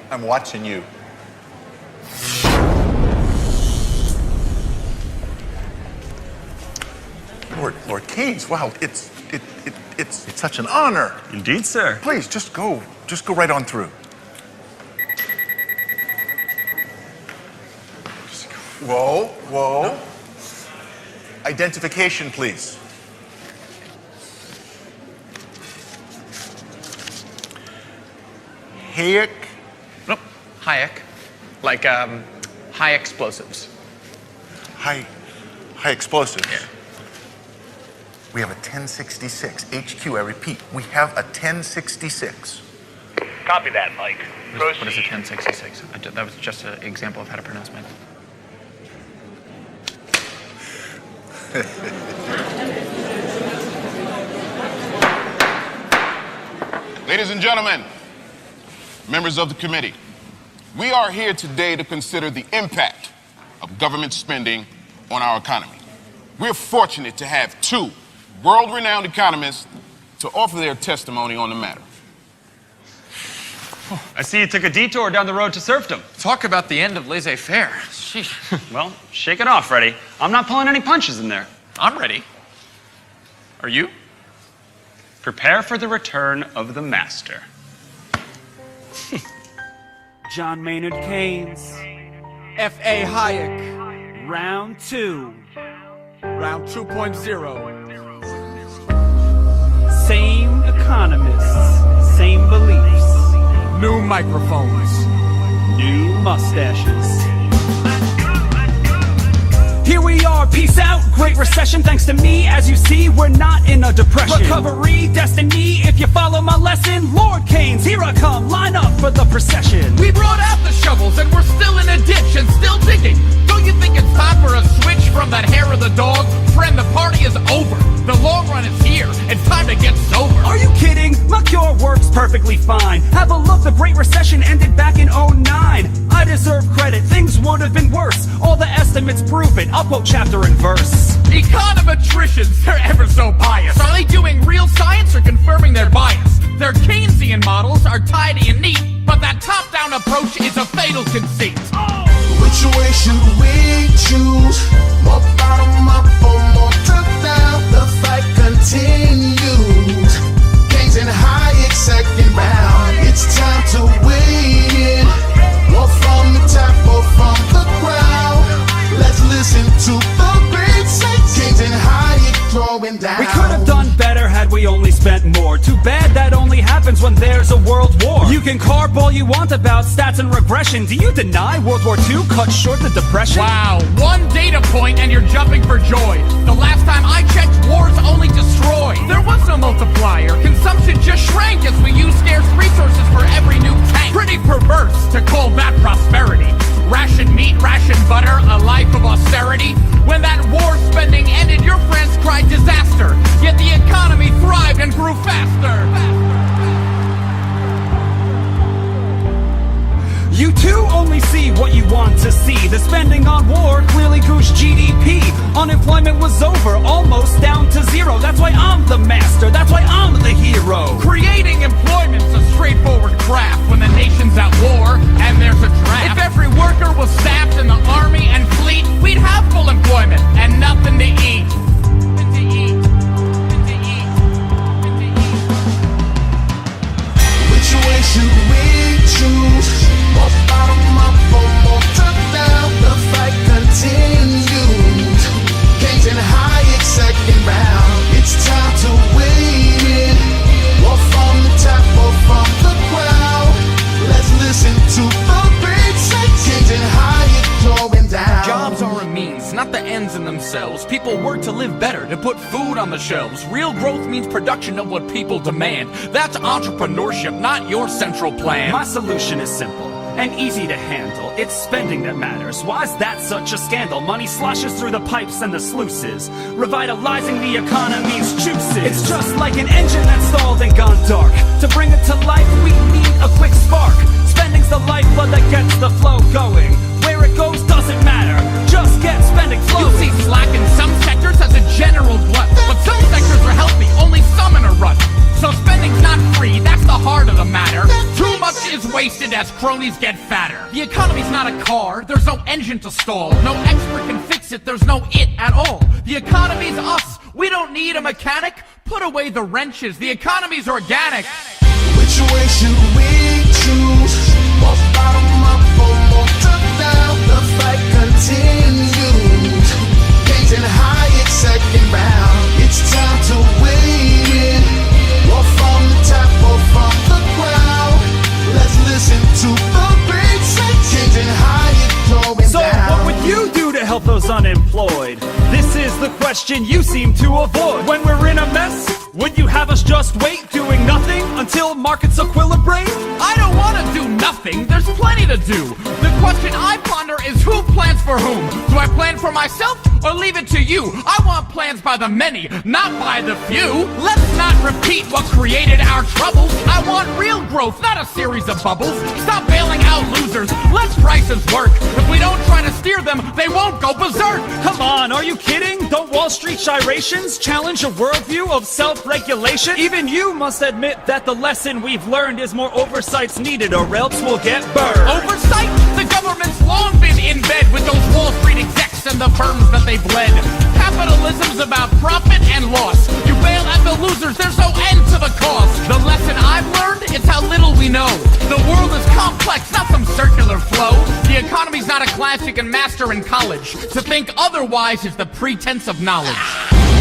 I'm watching you. Lord Keynes, wow, it's such an honor. Indeed, sir. Please, just go right on through. Whoa. No. Identification, please. Hayek? Nope, Hayek. Like, high explosives. High explosives? Yeah. We have a 1066. HQ, I repeat, we have a 1066. Copy that, Mike. What is a 1066? That was just an example of how to pronounce my name. Ladies and gentlemen, members of the committee, we are here today to consider the impact of government spending on our economy. We're fortunate to have two world-renowned economists to offer their testimony on the matter. I see you took a detour down the road to serfdom. Talk about the end of laissez-faire. Sheesh. Well, shake it off, Freddie. I'm not pulling any punches in there. I'm ready. Are you? Prepare for the return of the master. John Maynard Keynes, F.A. Hayek, round 2. Round 2.0. Same economists, same beliefs, New microphones. new mustaches. Here we are, peace out, great recession. Thanks to me, as you see, we're not in a depression. Recovery, destiny, if you follow my lesson. Lord Keynes, here I come, line up for the procession. We brought out the shovels and we're still in a ditch and still digging. Don't you think it's time for a switch from that hair of the dog? Friend, the party is over. The long run is here. It's time to get sober. Are you kidding? My cure works perfectly fine. Have a look, the Great Recession ended back in '09. I deserve credit, things would have been worse. All the estimates prove it, I'll quote chapter and verse. Econometricians, they're ever so biased. Are they doing real science or confirming their bias? Their Keynesian models are tidy and neat, but that top-down approach is a fatal conceit. Which way should we choose? More bottom up or more top down? The fight continues. Keynes and Hayek second round. It's time to weigh in. More from the top or from the ground. Let's listen to the great sights. Keynes and Hayek throwing down. We could have done better had we only spent more. Too bad that only happens when there's a world war. You can carp all you want about stats and regression. Do you deny World War II cut short the depression? Wow, one data point and you're jumping for joy. The last time I checked, wars only destroy. There was no multiplier. Consumption just shrank as we used scarce resources for every new tank. Pretty perverse to call that prosperity. Ration meat, ration butter, a life of austerity. When that war spending ended, your friends cried disaster. Yet the economy thrived and grew faster. You too only see what you want to see. The spending on war clearly goosed GDP. Unemployment was over, almost down to zero. That's why I'm the master, that's why I'm the hero. Creating employment's a straightforward craft when the nation's at war and there's a draft. If every worker was staffed in the army and fleet, we'd have full employment and nothing to eat. Which way should we choose? More bottom up or more top down? The fight continues. Keynes and Hayek second round. It's time to weigh in. More from the top or from the ground. Let's listen to the great sights. Keynes and Hayek throwing down. Jobs are a means, not the ends in themselves. People work to live better, to put food on the shelves. Real growth means production of what people demand. That's entrepreneurship, not your central plan. My solution is simple and easy to handle. It's spending that matters. Why's that such a scandal? Money sloshes through the pipes and the sluices, revitalizing the economy's juices. It's just like an engine that's stalled and gone dark. To bring it to life, we need a quick spark. Spending's the lifeblood that gets the flow going. Where it goes doesn't matter, just get spending flowing. You see slack in some sectors as a general glut, but some sectors are healthy, only some in a rut. So spending's not free, that's the heart of the matter. Too much is wasted as cronies get fatter. The economy's not a car, there's no engine to stall. No expert can fix it, there's no it at all. The economy's us, we don't need a mechanic. Put away the wrenches, the economy's organic. Which way should we choose? More bottom up or more top down? The fight continues. Keynes and Hayek second round. It's time to weigh in. Or from the top or from the ground. Let's listen to the great say. Keynes and Hayek throwing So down. what would you do to help those unemployed? This is the question you seem to avoid. When we're in a mess, would you have us just wait, doing nothing until markets equilibrate? I don't want to do nothing, there's plenty to do. The question I ponder is who plans for whom? Do I plan for myself or leave it to you? I want plans by the many, not by the few. Let's not repeat what created our troubles. I want real growth, not a series of bubbles. Stop bailing out losers, let prices work. If we don't try to steer them, they won't go berserk. Come on, are you kidding? Don't Wall Street gyrations challenge a worldview of self-regulation? Even you must admit that the lesson we've learned is more oversight's needed or else we'll get burned. Oversight? The government's long been in bed with those Wall Street execs and the firms that they've led. Capitalism's about profit and loss. You bail at the losers, there's no end to the cost. The lesson I've learned is how little we know. The world is complex, not some circular flow. The economy's not a class you can master in college. To think otherwise is the pretense of knowledge.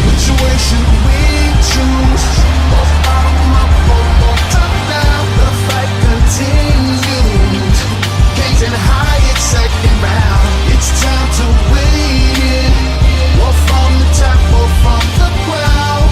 Which way should we choose? More bottom up or more top down? The fight continues. Keynes and Hayek second round. It's time to weigh in. Or from the top or from the ground.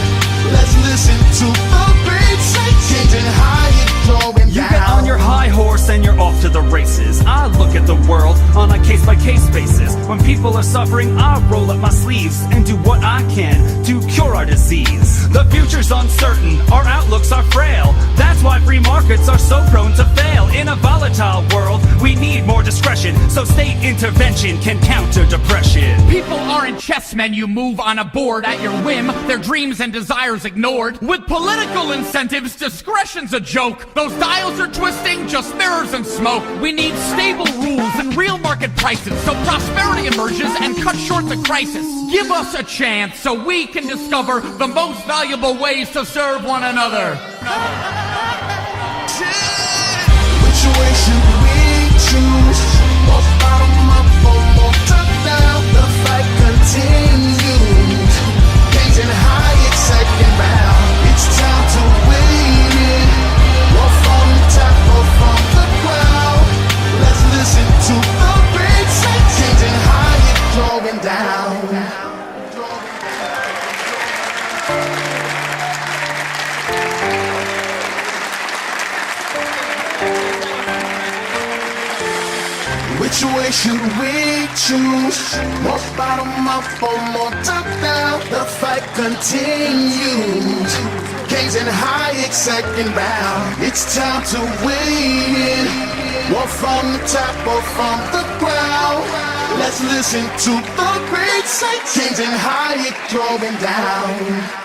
Let's listen to the great say. Keynes and Hayek throwing You down. get on your high horse and you're off to the races. I look at the world on a case-by-case basis. When people are suffering, I roll up my sleeves and do what I can to cure our disease. The future's uncertain, our outlooks are frail. That's why free markets are so prone to fail. In a volatile world, we need more discretion, so state intervention can counter depression. People aren't chessmen you move on a board at your whim, their dreams and desires ignored. With political incentives, discretion's a joke. Those dials are twisting, just mirrors and smoke. We need stable rules and real market prices, so prosperity emerges and cuts short the crisis. Give us a chance so we can discover the most valuable ways to serve one another. Which way should we choose? More bottom up or more top down? The fight continues. Keynes and Hayek second round. It's time to weigh in. Or from the top or from the ground. Let's listen to the great say. Keynes and Hayek throwing down. Which way should we choose? More bottom up or more top down? The fight continues. Keynes and Hayek second round. It's time to weigh in. Or from the top or from the ground. Let's listen to the great say. Keynes and Hayek throwing down.